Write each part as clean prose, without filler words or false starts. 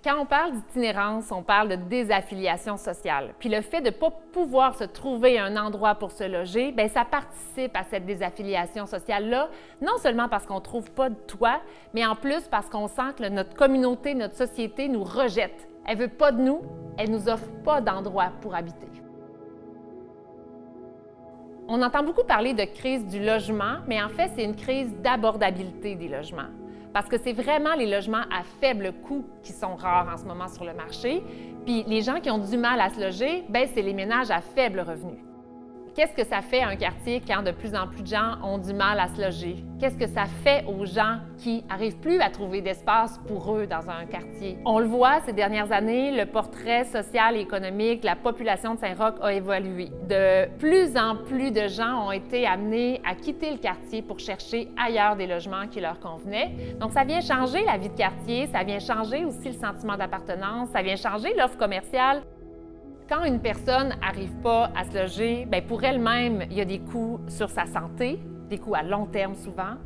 Quand on parle d'itinérance, on parle de désaffiliation sociale. Puis le fait de ne pas pouvoir se trouver un endroit pour se loger, bien, ça participe à cette désaffiliation sociale-là, non seulement parce qu'on ne trouve pas de toit, mais en plus parce qu'on sent que notre communauté, notre société nous rejette. Elle ne veut pas de nous, elle ne nous offre pas d'endroit pour habiter. On entend beaucoup parler de crise du logement, mais en fait, c'est une crise d'abordabilité des logements. Parce que c'est vraiment les logements à faible coût qui sont rares en ce moment sur le marché. Puis les gens qui ont du mal à se loger, bien, c'est les ménages à faible revenu. Qu'est-ce que ça fait un quartier quand de plus en plus de gens ont du mal à se loger? Qu'est-ce que ça fait aux gens qui n'arrivent plus à trouver d'espace pour eux dans un quartier? On le voit ces dernières années, le portrait social et économique de la population de Saint-Roch a évolué. De plus en plus de gens ont été amenés à quitter le quartier pour chercher ailleurs des logements qui leur convenaient. Donc ça vient changer la vie de quartier, ça vient changer aussi le sentiment d'appartenance, ça vient changer l'offre commerciale. Quand une personne n'arrive pas à se loger, bien, pour elle-même, il y a des coûts sur sa santé, des coûts à long terme souvent.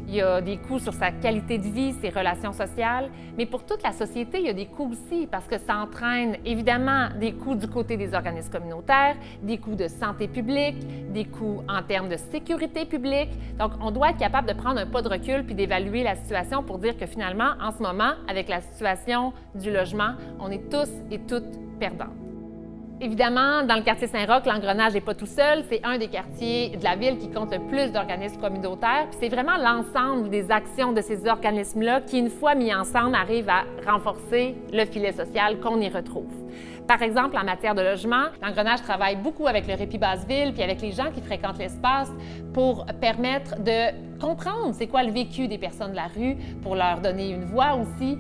Il y a des coûts sur sa qualité de vie, ses relations sociales. Mais pour toute la société, il y a des coûts aussi parce que ça entraîne évidemment des coûts du côté des organismes communautaires, des coûts de santé publique, des coûts en termes de sécurité publique. Donc, on doit être capable de prendre un pas de recul puis d'évaluer la situation pour dire que finalement, en ce moment, avec la situation du logement, on est tous et toutes perdants. Évidemment, dans le quartier Saint-Roch, l'engrenage n'est pas tout seul. C'est un des quartiers de la ville qui compte le plus d'organismes communautaires. Puis c'est vraiment l'ensemble des actions de ces organismes-là qui, une fois mis ensemble, arrivent à renforcer le filet social qu'on y retrouve. Par exemple, en matière de logement, l'engrenage travaille beaucoup avec le Répit Basse-Ville puis avec les gens qui fréquentent l'espace pour permettre de comprendre c'est quoi le vécu des personnes de la rue, pour leur donner une voix aussi.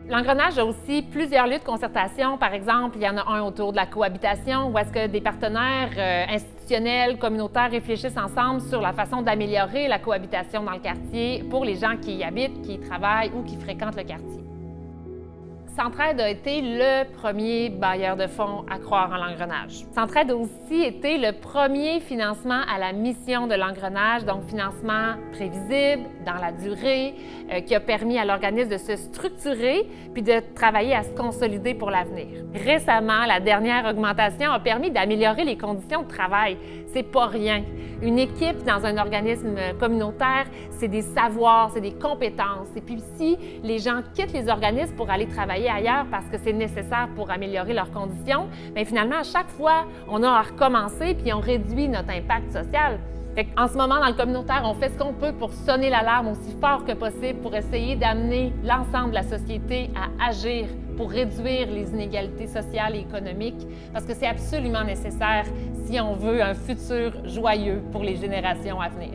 L'engrenage a aussi plusieurs lieux de concertation. Par exemple, il y en a un autour de la cohabitation, où est-ce que des partenaires institutionnels, communautaires réfléchissent ensemble sur la façon d'améliorer la cohabitation dans le quartier pour les gens qui y habitent, qui y travaillent ou qui fréquentent le quartier. Centraide a été le premier bailleur de fonds à croire en l'engrenage. Centraide a aussi été le premier financement à la mission de l'engrenage, donc financement prévisible, dans la durée, qui a permis à l'organisme de se structurer puis de travailler à se consolider pour l'avenir. Récemment, la dernière augmentation a permis d'améliorer les conditions de travail. C'est pas rien. Une équipe dans un organisme communautaire, c'est des savoirs, c'est des compétences. Et puis si les gens quittent les organismes pour aller travailler ailleurs parce que c'est nécessaire pour améliorer leurs conditions, bien finalement, à chaque fois, on a à recommencer puis on réduit notre impact social. En ce moment, dans le communautaire, on fait ce qu'on peut pour sonner l'alarme aussi fort que possible pour essayer d'amener l'ensemble de la société à agir pour réduire les inégalités sociales et économiques, parce que c'est absolument nécessaire si on veut un futur joyeux pour les générations à venir.